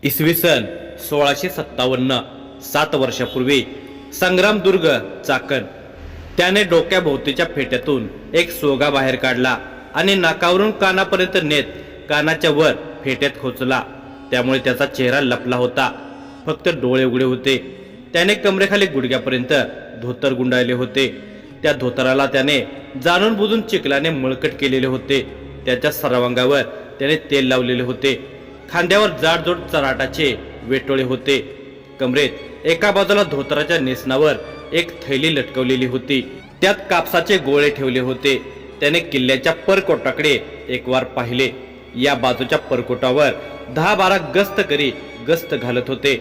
इसवी सन 1657 7 वर्षापूर्वी संग्रामदुर्ग चाकण त्याने डोक्याभोवतीच्या फेट्यातून एक सोगा बाहेर काढला आणि नाकावरून कानापर्यंत नेत कानाच्या वर फेट्यात खोचला। त्यामुळे त्याचा चेहरा लपला होता, फक्त डोळे उघडे होते। त्याने कमरेखाली गुडघ्यापर्यंत धोतर गुंडाळले होते। त्या धोतराला त्याने जाणून बुजून चिखलाने मळकट केलेले होते। त्याच्या सर्वांगावर त्याने तेल लावलेले होते। खांद्यावर जाडजोड चराटाचे वेटोळे होते। कमरेत एका बाजूला धोतराच्या नेसनावर एक थैली लटकवलेली होती, त्यात कापसाचे गोळे ठेवले होते। त्याने किल्ल्याच्या परकोटाकडे एक वार पाहिले। या बाजूच्या परकोटावर 10-12 गस्तकरी गस्त घालत होते।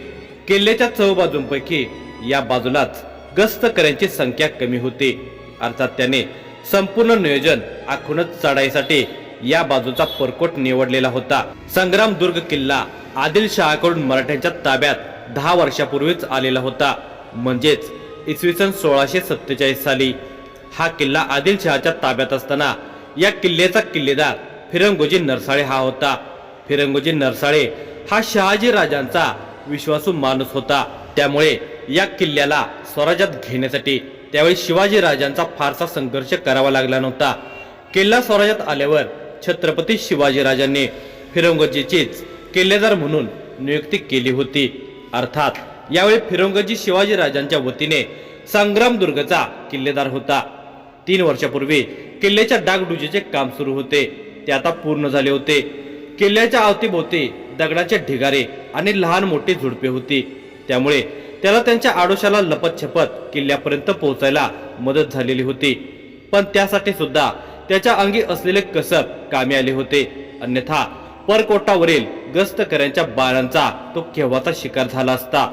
किल्ल्याच्या चौबाजूंपैकी या बाजूलाच गस्तकऱ्यांची संख्या कमी होती। अर्थात त्याने संपूर्ण नियोजन आखूनच चढाईसाठी या बाजूचा परकोट निवडलेला होता। संग्रामदुर्ग किल्ला आदिलशहाकडून मराठ्यांच्या ताब्यात 10 वर्षापूर्वीच आलेला होता, म्हणजेच इसवी सन 1647 साली। हा किल्ला आदिलशहाच्या ताब्यात असताना या किल्ल्याचा किल्लेदार फिरंगोजी नरसाळे हा होता। फिरंगोजी नरसाळे हा शहाजी राजांचा विश्वासू माणूस होता। त्यामुळे या किल्ल्याला स्वराज्यात घेण्यासाठी त्यावेळी शिवाजी राजांचा फारसा संघर्ष करावा लागला नव्हता। किल्ला स्वराज्यात आल्यावर छत्रपती शिवाजी राजांनी फिरंगोजीचीच किल्लेदार म्हणून नियुक्ती केली होती। अर्थात यावेळी फिरंगोजी शिवाजी राजांच्या वतीने संग्रामदुर्गचा किल्लेदार होता। 3 वर्षापूर्वी किल्ल्याच्या डागडुजीचे काम सुरू होते, ते आता पूर्ण झाले होते। किल्ल्याच्या अवतीभोवती दगडाचे ढिगारे आणि लहान मोठी झुडपे होती, त्यामुळे त्याला त्यांच्या आडोशाला लपत-छपत किल्ल्यापर्यंत पोहोचायला मदत झालेली होती। पण त्यासाठी सुद्धा त्याच्या अंगी असलेले कसब कामी आले होते, अन्यथा परकोटावरील गस्तकऱ्यांच्या बाणांचा तो केव्हाचा शिकार झाला असता।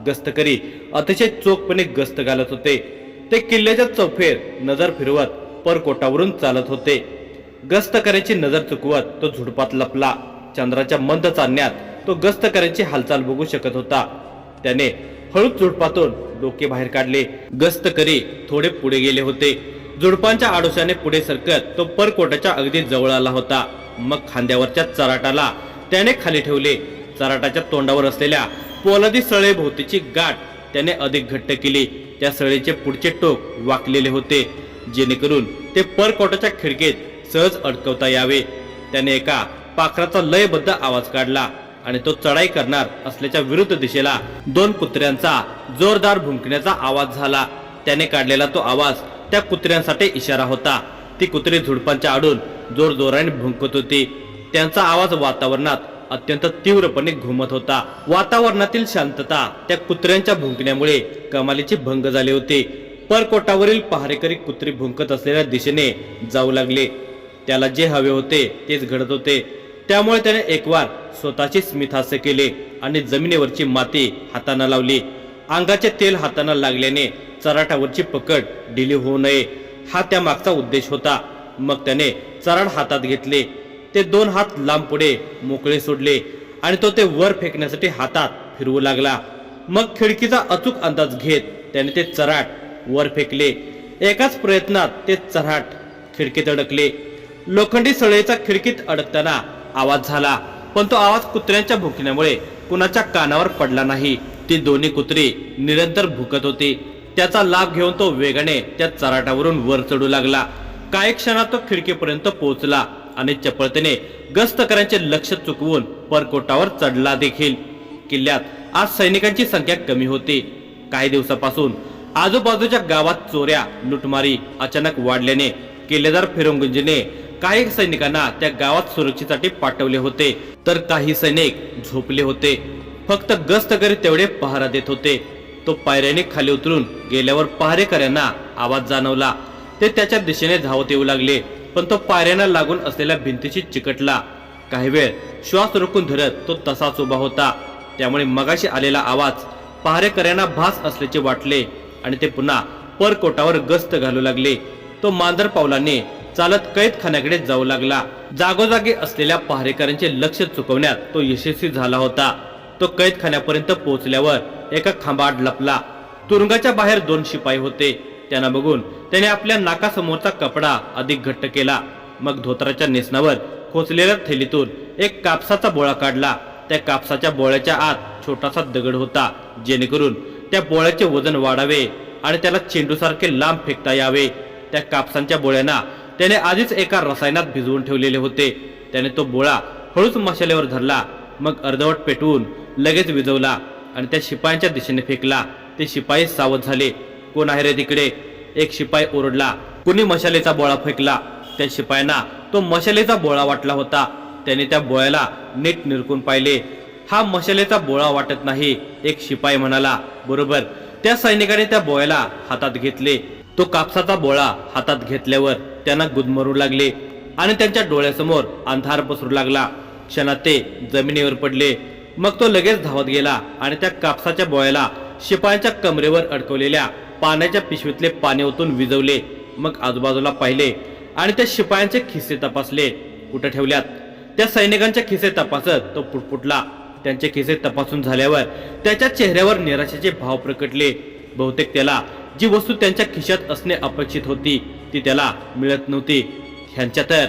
गस्तकरी अतिशय चोखपणे गस्त घालत होते। ते किल्ल्याच्या चौफेर नजर फिरवत परकोटावरून चालत होते। गस्तकऱ्याची नजर चुकवत तो झुडपात लपला। चंद्राच्या मंद चांदण्यात तो गस्तकऱ्यांची हालचाल बघू शकत होता। त्याने हळूच झुडपातून डोके बाहेर काढले। गस्तकरी थोडे पुढे गेले होते। झुडपांच्या आडोशाने पुढे सरकत तो परकोटाच्या अगदी जवळ आला होता। मग खांद्यावरच्या चराटाला त्याने खाली ठेवले। चराटाच्या तोंडावर असलेल्या पोलादी सळे भोवतीची गाठ त्याने अधिक घट्ट केली। त्या सळेचे पुढचे टोक वाकलेले होते, जेणेकरून ते परकोटाच्या खिडकीत सहज अडकवता यावे। त्याने एका पाखराचा लयबद्ध आवाज काढला आणि तो चढाई करणार असल्याच्या विरुद्ध दिशेला 2 कुत्र्यांचा जोरदार भुंकण्याचा आवाज झाला। त्याने काढलेला तो आवाज त्या कुत्र्यांसाठी इशारा होता। ती कुत्री झुडपांच्या आडून जोरजोराने भुंकत होती। त्यांचा आवाज वातावरणात अत्यंत तीव्रपणे घुमत होता। वातावरणातील शांतता त्या कुत्र्यांच्या भुंकण्यामुळे कमालीची भंग झाली होती। परकोटावरील पहारेकरी कुत्री भुंकत असलेल्या दिशेने जाऊ लागले। त्याला जे हवे होते तेच घडत होते, त्यामुळे त्याने एकवार स्वतःची स्मितहास्य केले आणि जमिनीवरची माती हाताना लावली। अंगाचे तेल हाताना लागल्याने चराटावरची पकड ढिली होऊ नये, हा त्या मागचा उद्देश होता। मग त्याने चराट हातात घेतले। ते 2 हात लांब पुढे मोकळे सोडले आणि तो ते वर फेकण्यासाठी हातात फिरवू लागला। मग खिडकीचा अचूक अंदाज घेत त्याने ते चराट वर फेकले। एकाच प्रयत्नात ते चराट खिडकीत अडकले। लोखंडी सळईचा खिडकीत अडकताना आवाज झाला, पण तो आवाज कुत्र्यांच्या भुंकण्यामुळे कुणाच्या कानावर पडला नाही। ती दोन्ही कुत्री निरंतर भुकत होती। त्याचा लाभ घेऊन तो वेगाने त्या चराटावरून वर चढू लागला। काही क्षणात तो खिडकीपर्यंत पोहोचला आणि चपळतेने गस्तकऱ्यांचे लक्ष चुकवून परकोटावर चढला देखील। किल्ल्यात आज सैनिकांची संख्या कमी होती। काही दिवसापासून आजूबाजूच्या गावात चोऱ्या लुटमारी अचानक वाढल्याने किल्लेदार फिरंगोजीने काही सैनिकांना त्या गावात सुरक्षेसाठी पाठवले होते, तर काही सैनिक झोपले होते। फक्त गस्तकरी तेवढे पहारा देत होते। तो पायऱ्याने खाली उतरून गेल्यावर पहारेकऱ्यांना आवाज जाणवला। ते त्याच्या दिशेने धावत येऊ लागले, पण तो पायऱ्यांना लागून असलेल्या भिंतीशी चिकटला। काही वेळ श्वास रोखून धरत तो तसाच उभा होता। त्यामुळे मगाशी आलेला आवाज पहारेकऱ्यांना भास असल्याचे वाटले आणि ते पुन्हा परकोटावर गस्त घालू लागले। तो मांजर पावलाने चालत कैदखान्याकडे जाऊ लागला। जागोजागी असलेल्या पहारेकऱ्यांचे लक्ष चुकवण्यात तो यशस्वी झाला होता। तो कैदखान्यापर्यंत पोहोचल्यावर एका खांबात लपला। तुरुंगाच्या बाहेर 2 शिपाई होते। त्यांना बघून त्याने आपल्या नाकासमोरचा कपडा अधिक घट्ट केला। मग धोतराच्या नेसनावर खोचलेल्या थैलीतून एक कापसाचा बोळा काढला त्या कापसाच्या बोळ्याच्या आत छोटासा दगड होता, जेणेकरून त्या बोळ्याचे वजन वाढावे आणि त्याला चेंडूसारखे लांब फेकता यावे. त्या कापसांच्या बोळ्यांना त्याने आधीच एका रसायनात भिजवून ठेवलेले होते. त्याने तो बोळा हळूच मशालीवर धरला, मग अर्धवट पेटवून लगेच विझवला आणि त्या शिपायांच्या दिशेने फेकला. ते शिपाई सावध झाले. कोण आहे रे तिकडे? एक शिपाई ओरडला. कुणी मशालीचा बोळा फेकला? त्या शिपायांना तो मशालीचा बोळा वाटला होता. त्याने त्या बोळ्याला नीट निरखून पाहिले. हा मशालीचा बोळा वाटत नाही, एक शिपाई म्हणाला. बरोबर. त्या सैनिकाने त्या बोळ्याला हातात घेतले. तो कापसाचा बोळा हातात घेतल्यावर त्यांना गुदमरू लागले आणि त्यांच्या डोळ्यासमोर अंधार पसरू लागला. क्षणात ते जमिनीवर पडले. मग तो लगेच धावत गेला आणि त्या कापसाच्या बोळ्याला शिपायांच्या कमरेवर अडकवलेल्या पाण्याच्या पिशवीतले पाणी ओतून विझवले. मग आजूबाजूला पाहिले आणि त्या शिपायांचे खिसे तपासले. कुठे ठेवल्यात? त्या सैनिकांच्या खिसे तपासत तो पुटपुटला. त्यांचे खिसे तपासून झाल्यावर त्याच्या चेहऱ्यावर निराशेचे भाव प्रकटले. बहुतेक त्याला जी वस्तू त्यांच्या खिशात असणे अपेक्षित होती ती त्याला मिळत नव्हती. ह्यांच्या तर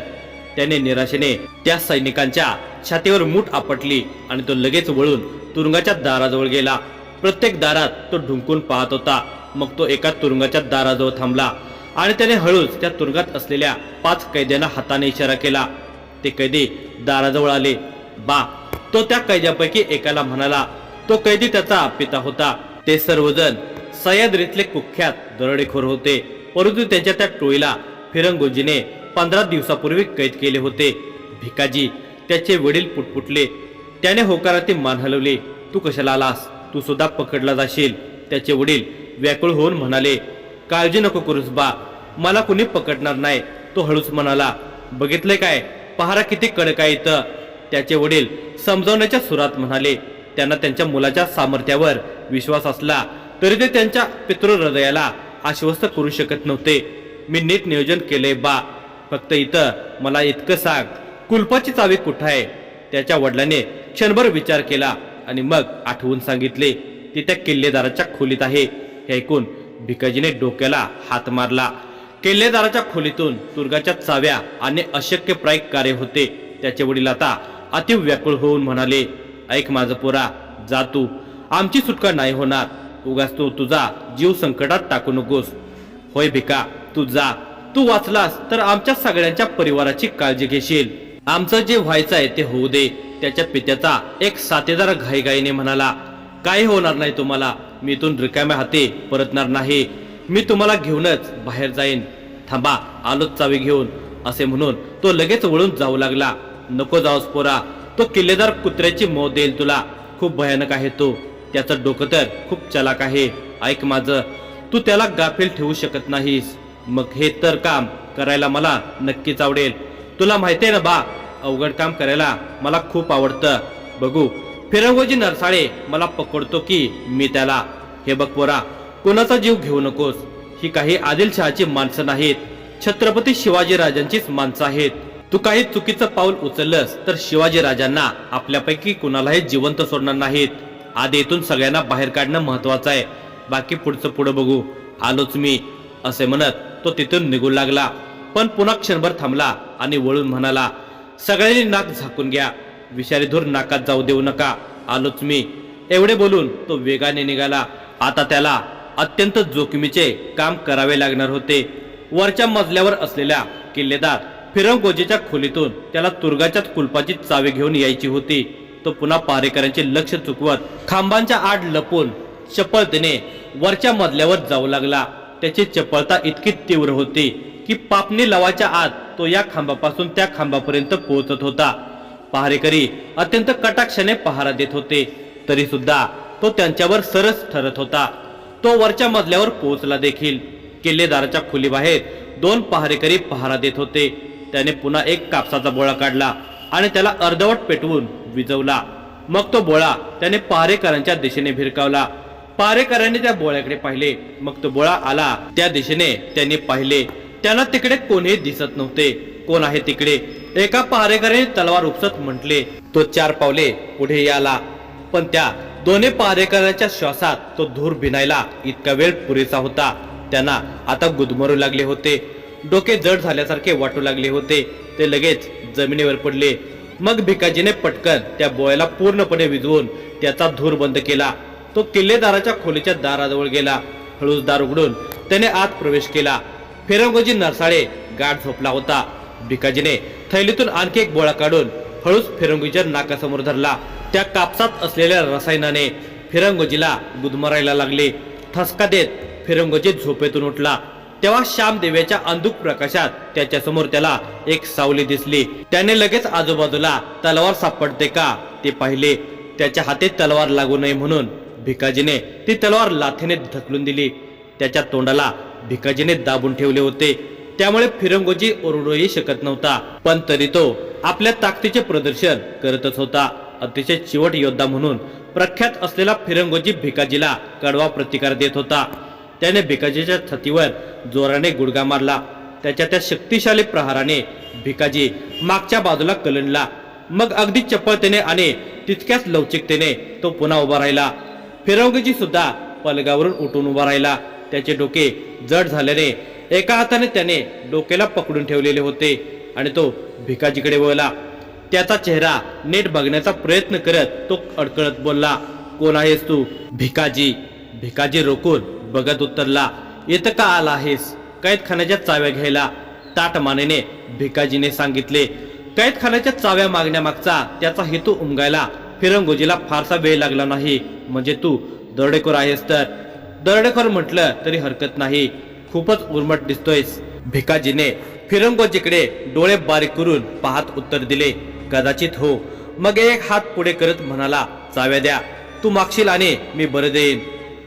त्याने निराशेने त्या सैनिकांच्या छातीवर मूठ आपटली आणि तो लगेच वळून तुरुंगाच्या दाराजवळ गेला. प्रत्येक दारात तो ढुंकून पाहत होता. मग तो एका तुरुंगाच्या दाराजवळ थांबला आणि त्याने हळूच त्या तुरुंगात असलेल्या 5 कैद्यांना हाताने इशारा केला. ते कैदी दाराजवळ आले. बा, तो त्या कैद्यांपैकी एकाला म्हणाला. तो कैदी त्याचा पिता होता. ते सर्वजण सह्याद्रीतले कुख्यात दरोडेखोर होते, परंतु त्यांच्या त्या टोळीला फिरंगोजीने 15 दिवसापूर्वी कैद केले होते. भिकाजी, त्याचे वडील पुटपुटले. त्याने होकाराती मान हलवली. तू कशाला आलास? तू सुद्धा पकडला जाशील. त्याचे वडील व्याकुळ होऊन म्हणाले. काळजी नको करूस बा, मला कुणी पकडणार नाही. तो हळूच म्हणाला. बघितले काय, पहारा किती कडक आहे इथं. त्याचे वडील समजावण्याच्या सुरात म्हणाले. त्यांना त्यांच्या मुलाच्या सामर्थ्यावर विश्वास असला तरी ते त्यांच्या पितृहृदयाला आश्वस्त करू शकत नव्हते. मी नीट नियोजन केले बा, फक्त इथं मला इतकं सांग, कुलपाची चावी कुठं आहे? त्याच्या वडिलांनी क्षणभर विचार केला आणि मग आठवून सांगितले. ती त्या किल्लेदाराच्या खोलीत आहे. हे ऐकून भिकाजीने डोक्याला हात मारला. किल्लेदाराच्या खोलीतून तुरुंगाच्या चाव्या आणि अशक्यप्राय कार्य होते. त्याचे वडील आता अति व्याकुळ होऊन म्हणाले. ऐक माझं पोरा, जा तू, आमची सुटका नाही होणार. उगाच तू तुझा जीव संकटात टाकू नकोस. होय भिका, तू जा. तू वाचलास तर आमच्या सगळ्यांच्या परिवाराची काळजी घेशील. आमचं जे व्हायचं आहे ते होऊ दे. त्याच्या पित्याचा एक साथीदार घाईघाईने म्हणाला. काही होणार नाही तुम्हाला. मी इथून रिकाम्या हाती परतणार नाही. मी तुम्हाला घेऊनच बाहेर जाईन. थांबा, आलोच चावी घेऊन, असे म्हणून तो लगेच वळून जाऊ लागला. नको जाऊस पोरा, तो किल्लेदार कुत्र्याची मौत देईल तुला. खूप भयानक आहे तो. त्याचं डोकं तर खूप चलाक आहे. ऐक माझं, तू त्याला गाफील ठेवू शकत नाहीस. मग हे तर काम करायला मला नक्कीच आवडेल. तुला माहितीये ना बा, अवघड काम करायला मला खूप आवडतं. बघू फिरंगोजी नरसाळे मला पकडतो की मी त्याला. हे बघ पोरा, कोणाचा जीव घेऊ नकोस. ही काही आदिलशहाची माणसं नाहीत, छत्रपती शिवाजी राजांचीच माणसं आहेत. तू काही चुकीचं पाऊल उचललंस तर शिवाजी राजांना आपल्यापैकी कुणालाही जिवंत सोडणार नाहीत. आधी इथून सगळ्यांना बाहेर काढणं महत्वाचं आहे. बाकी पुढचं पुढं बघू. आलोच मी, असे म्हणत तो तिथून निघू लागला. पण पुन्हा क्षणभर थांबला आणि वळून म्हणाला. सगळ्यांनी नाक झाकून घ्या. विषारी धूर नाकात जाऊ देऊ नका. आलोच मी. एवढे बोलून तो वेगाने निघाला. आता त्याला अत्यंत जोखमीचे काम करावे लागणार होते. वरच्या मजल्यावर असलेल्या किल्लेदार फिरंगोजीच्या खोलीतून त्याला तुरुंगाच्या कुलपाची चावी घेऊन यायची होती. तो पुन्हा पहारेकऱ्यांचे लक्ष चुकवत खांबांच्या आड लपून चपळतेने वरच्या मजल्यावर जाऊ लागला. त्याची चपळता इतकी तीव्र होती की पापणी लवाच्या आत तो या खांबापासून त्या खांबापर्यंत पोहोचत होता. पहारेकरी अत्यंत कटाक्षाने पहारा देत होते, तरी सुद्धा तो त्यांच्यावर सरस ठरत होता. तो वरच्या मजल्यावर पोहोचला देखील. किल्लेदाराच्या खोलीबाहेर 2 पहारेकरी पहारा देत होते. त्याने पुन्हा एक कापसाचा बोळा काढला आणि त्याला अर्धवट पेटवून विझवला. मग तो बोळा त्याने पहारेकरांच्या दिशेने भिरकावला. पहारेकरांनी त्या बोळ्याकडे पाहिले. मग तो बोळा आला त्या दिशेने त्यांनी पाहिले. त्यांना तिकडे कोणीही दिसत नव्हते. कोण आहे तिकडे? एका पहारेकराने तलवार उपसत म्हटले. तो 4 पावले पुढे आला, पण त्या दोन्ही पहारेकरांच्या श्वासात तो धूर भिनायला इतका वेळ पुरेसा होता. त्यांना आता गुदमरू लागले होते. डोके जड झाल्यासारखे वाटू लागले होते. ते लगेच जमिनीवर पडले. मग भिकाजीने पटकन त्या बोळ्याला पूर्णपणे विझवून त्याचा धूर बंद केला. तो किल्लेदाराच्या खोलीच्या दाराजवळ गेला. हळूच दार उघडून त्याने आत प्रवेश केला. फिरंगोजी नरसाळे गाढ झोपला होता. भिकाजीने थैलीतून आणखी एक बोळा काढून हळूच फिरंगोजीच्या नाकासमोर धरला. त्या कापसात असलेल्या रसायनाने फिरंगोजीला गुदमरायला लागले. ठसका देत फिरंगोजी झोपेतून उठला. तेव्हा श्यामदेवीच्या अंधुक प्रकाशात त्याच्यासमोर त्याला एक सावली दिसली. त्याने लगेच आजूबाजूला तलवार सापडते का ते पाहिले. त्याच्या हाती तलवार लागू नये म्हणून भिकाजीने ती तलवार लाथेने ढकलून दिली. त्याच्या तोंडाला भिकाजीने दाबून ठेवले होते, त्यामुळे फिरंगोजी ओरडूही शकत नव्हता. पण तरी तो आपल्या ताकदीचे प्रदर्शन करतच होता. अतिशय चिवट योद्धा म्हणून प्रख्यात असलेला फिरंगोजी भिकाजीला कडवा प्रतिकार देत होता. त्याने भिकाजीच्या छातीवर जोराने गुडघा मारला. त्याच्या त्या शक्तिशाली प्रहाराने भिकाजी मागच्या बाजूला कलंडला. मग अगदी चपळतेने आणि तितक्याच लवचिकतेने तो पुन्हा उभा राहिला. फिरंगोजी सुद्धा पलंगावरून उठून उभा राहिला. त्याचे डोके जड झाल्याने एका हाताने त्याने डोक्याला पकडून ठेवलेले होते आणि तो भिकाजीकडे वळला. त्याचा चेहरा नीट बघण्याचा प्रयत्न करत तो अडकळत बोलला, कोण आहेस तू? भिकाजी. भिकाजी रोखून बघत उत्तरला, इथं का आला आहेस? कैदखान्याच्या चाव्या घ्यायला, ताट मानेने भिकाजीने सांगितले. कैदखान्याच्या चाव्या मागण्यामागचा त्याचा हेतू उमगायला फिरंगोजीला फारसा वेळ लागला नाही. म्हणजे तू दरोडेखोर आहेस तर? दरोडेखोर म्हटलं तरी हरकत नाही, खूपच उर्मट दिसतोयस. भिकाजीने फिरंगोजीकडे डोळे बारीक करून पाहत उत्तर दिले, कदाचित हो. मग एक हात पुढे करत म्हणाला, चाव्या द्या. तू मागशील आणि मी बरं देईन.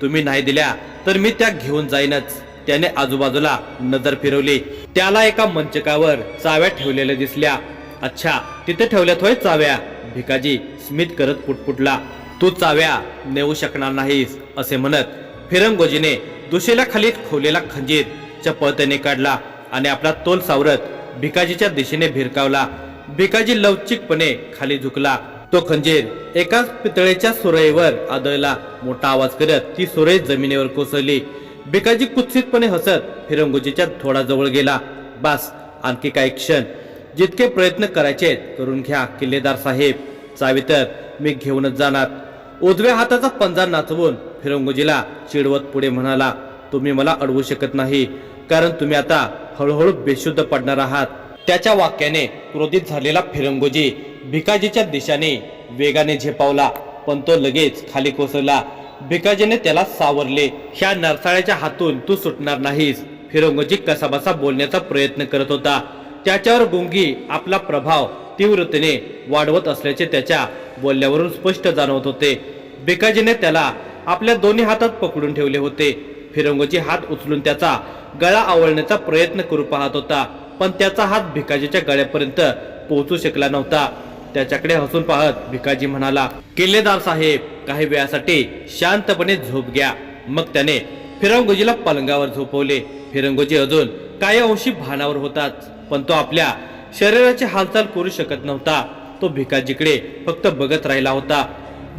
तुम्ही नाही दिल्या तर मी त्या घेऊन जाईनच. त्याने आजूबाजूला नजर फिरवली. त्याला एका मंचकावर चाव्या ठेवलेल्या दिसल्या. अच्छा, तिथे ठेवल्यात होय चाव्या? भिकाजी स्मित करत पुटपुटला. तू चाव्या नेऊ शकणार नाहीस असे म्हणत फिरंगोजीने दुशेला खाली खोलेला खंजीर चपळतेने काढला आणि आपला तोल सावरत भिकाजीच्या दिशेने भिरकावला. भिकाजी लवचिकपणे खाली झुकला. तो खंजीर एका पितळेच्या सुरईवर आदळला. मोठा आवाज करत ती सुरई जमिनीवर कोसळली. भिकाजी कुत्सितपणे हसत फिरंगोजीच्या थोडा जवळ गेला. बस, आणखी काही क्षण. जितके प्रयत्न करायचे करून घ्या किल्लेदार साहेब. चावी तर मी घेऊनच जाणार. उजव्या हाताचा पंजा नाचवून फिरंगोजीला चिडवत पुढे म्हणाला, तुम्ही मला अडवू शकत नाही, कारण तुम्ही आता हळूहळू बेशुद्ध पडणार आहात. त्याच्या वाक्याने क्रोधित झालेला फिरंगोजी भिकाजीच्या दिशेने वेगाने झेपावला, पण तो लगेच खाली कोसळला. भिकाजीने त्याला सावरले. ह्या नरसाळ्याच्या हातून तू सुटणार नाहीस. फिरंगोजी कसाबसा बोलण्याचा प्रयत्न करत होता. त्याच्यावर गुंगी आपला प्रभाव तीव्रतेने वाढवत असल्याचे त्याच्या बोलण्यावरून स्पष्ट जाणवत होते. भिकाजीने त्याला आपल्या दोन्ही हातात पकडून ठेवले होते. फिरंगोजी हात उचलून त्याचा गळा आवळण्याचा प्रयत्न करू पाहत होता, पण त्याचा हात भिकाजीच्या गळ्यापर्यंत पोहोचू शकला नव्हता. त्याच्याकडे हसून पाहत भिकाजी म्हणाला, किल्लेदार साहेब, काही वेळासाठी शांतपणे झोप घ्या. मग त्याने फिरंगोजीला पलंगावर झोपवले. फिरंगोजी अजून काही अंशी भानावर होताच, पण तो आपल्या शरीराची हालचाल करू शकत नव्हता. तो भिकाजीकडे फक्त बघत राहिला होता.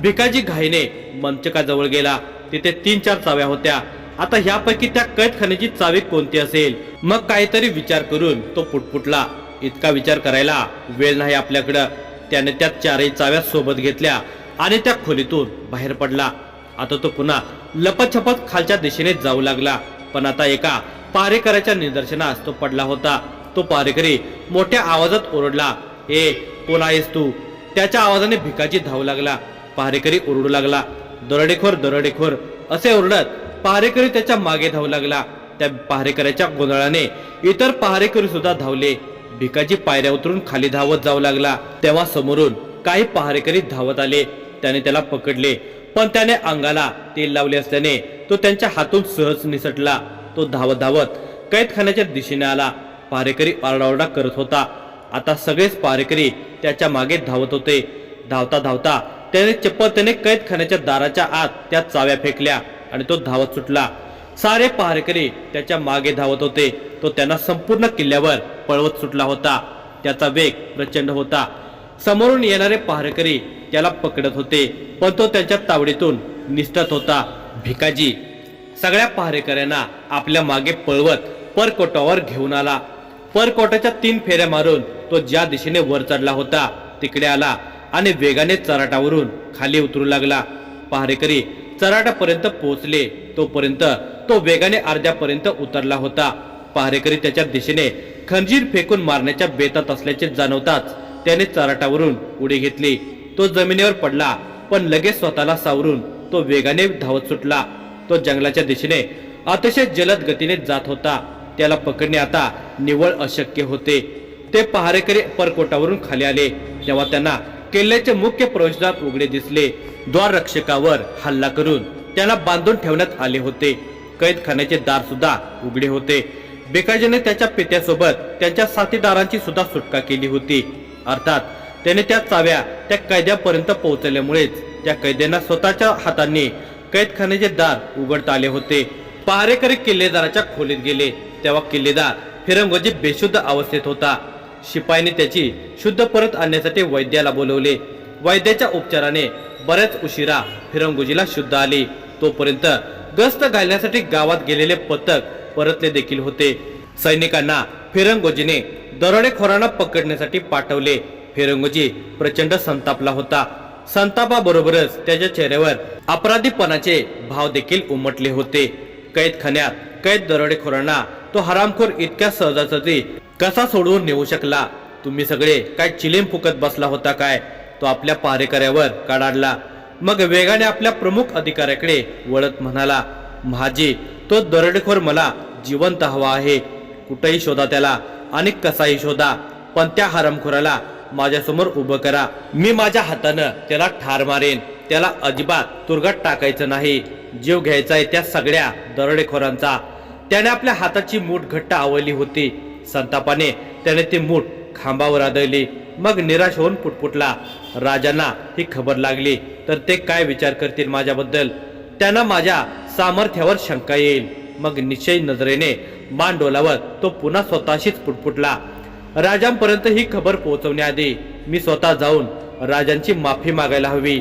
भिकाजी घाईने मंचकाजवळ गेला. तिथे 3-4 चाव्या होत्या. आता ह्यापैकी त्या कैदखान्याची चावी कोणती असेल? मग काहीतरी विचार करून तो पुटपुटला, इतका विचार करायला वेळ नाही आपल्याकडं. त्याने त्या 4ही चाव्या सोबत घेतल्या आणि त्या खोलीतून बाहेर पडला. आता तो पुन्हा लपतछपत खालच्या दिशेने जाऊ लागला, पण आता एका पहारेकऱ्याच्या निदर्शनास तो पडला होता. तो पहारेकरी मोठ्या आवाजात ओरडला, ए, कोण आहेस तू? त्याच्या आवाजाने भिकाजी धावू लागला. पहारेकरी ओरडू लागला, दरोडेखोर, दरोडेखोर असे ओरडत पहारेकरी त्याच्या मागे धावू लागला. त्या पहारेकऱ्याच्या गोंधळाने इतर पहारेकरी सुद्धा धावले. भिकाजी पायऱ्या उतरून खाली धावत जाऊ लागला. तेव्हा समोरून काही पहारेकरी धावत आले. त्याने त्याला पकडले, पण त्याने अंगाला तेल लावले असल्याने तो त्यांच्या हातून सहज निसटला. तो धावत धावत कैदखान्याच्या दिशेने आला. पहारेकरी आरडाओरडा करत होता. आता सगळेच पहारेकरी त्याच्या मागे धावत होते. धावता धावता त्याने चपळतेने कैदखान्याच्या दाराच्या आत त्या चाव्या फेकल्या आणि तो धावत सुटला. सारे पहारेकरी त्याच्या मागे धावत होते. तो त्यांना संपूर्ण किल्ल्यावर पळवत सुटला होता. त्याचा वेग प्रचंड होता. समोरून येणारे पहारेकरी त्याला पकडत होते, पण तो त्यांच्या तावडीतून निसटत होता. भिकाजी सगळ्या पहारेकऱ्यांना आपल्या मागे पळवत परकोटावर घेऊन आला. परकोटाच्या 3 फेऱ्या मारून तो ज्या दिशेने वर चढला होता तिकडे आला आणि वेगाने चराटावरून खाली उतरू लागला. पहारेकरी चराटापर्यंत पोहोचले तोपर्यंत तो वेगाने अर्ध्यापर्यंत उतरला होता. पहारेकरी त्याच्या दिशेने खंजीर फेकून मारण्याच्या बेतात असल्याचे जाणवताच त्याने चराटावरून उडी घेतली. तो जमिनीवर पडला, पण लगेच स्वतःला सावरून तो वेगाने धावत सुटला. तो जंगलाच्या दिशेने अतिशय जलद गतीने जात होता. त्याला पकडणे आता निव्वळ अशक्य होते. ते पहारेकरी परकोटावरून खाली आले तेव्हा त्यांना किल्ल्याचे मुख्य प्रवेशद्वार उघडे दिसले. द्वार रक्षकावर हल्ला करून त्याला बांधून ठेवण्यात आले होते. कैदखान्याचे दार सुद्धा उघडे होते. बेकाजीने त्याच्या पित्यासोबत त्यांच्या साथीदारांची सुद्धा सुटका केली होती. अर्थात त्याने त्या चाव्या त्या कैद्यापर्यंत पोहोचल्यामुळेच त्या कैद्यांना स्वतःच्या हातांनी कैदखान्याचे दार उघडता आले होते. पहारेकरी किल्लेदाराच्या खोलीत गेले तेव्हा किल्लेदार फिरंगोजी बेशुद्ध अवस्थेत होता. शिपाईने त्याची शुद्ध परत आणण्यासाठी वैद्याला बोलवले. वैद्याच्या उपचाराने बऱ्याच उशिरा फिरंगोजीला शुद्ध आली. तोपर्यंत गस्त घालण्यासाठी गावात गेलेले पथक परतले देखील होते. सैनिकांना फिरंगोजीने दरोडेखोरांना पकडण्यासाठी पाठवले. फिरंगोजी प्रचंड संतापला होता. संतापाबरोबरच त्याच्या चेहऱ्यावर अपराधीपणाचे भाव देखील उमटले होते. कैदखान्यात कैद दरोडेखोरांना तो हरामखोर इतक्या सहजासहजी कसा सोडवून नेऊ शकला? तुम्ही सगळे काय चिलीम फुकत बसला होता काय? तो आपल्या पहारेकऱ्यावर कडाडला. मग वेगाने आपल्या प्रमुख अधिकाऱ्याकडे वळत म्हणाला, महाजी, तो दरोडेखोर मला जिवंत हवा आहे. कुठेही शोधा त्याला आणि कसाही शोधा, पण त्या हरामखोराला माझ्यासमोर उभं करा. मी माझ्या हातानं त्याला ठार मारेन. त्याला अजिबात तुरुंगात टाकायचं नाही. जीव घ्यायचाय त्या सगळ्या दरोडेखोरांचा. त्याने आपल्या हाताची मूठ घट्ट आवळली होती. संतापाने त्याने ती मूठ खांबावर आदळली. मग निराश होऊन पुटपुटला. राजांना ही खबर लागली तर ते काय विचार करतील माझ्याबद्दल? त्यांना माझ्या सामर्थ्यावर शंका येईल. मग निश्चय नजरेने मान डोलावत तो पुन्हा स्वतःशीच पुटपुटला, राजांपर्यंत ही खबर पोहोचवण्याआधी मी स्वतः जाऊन राजांची माफी मागायला हवी.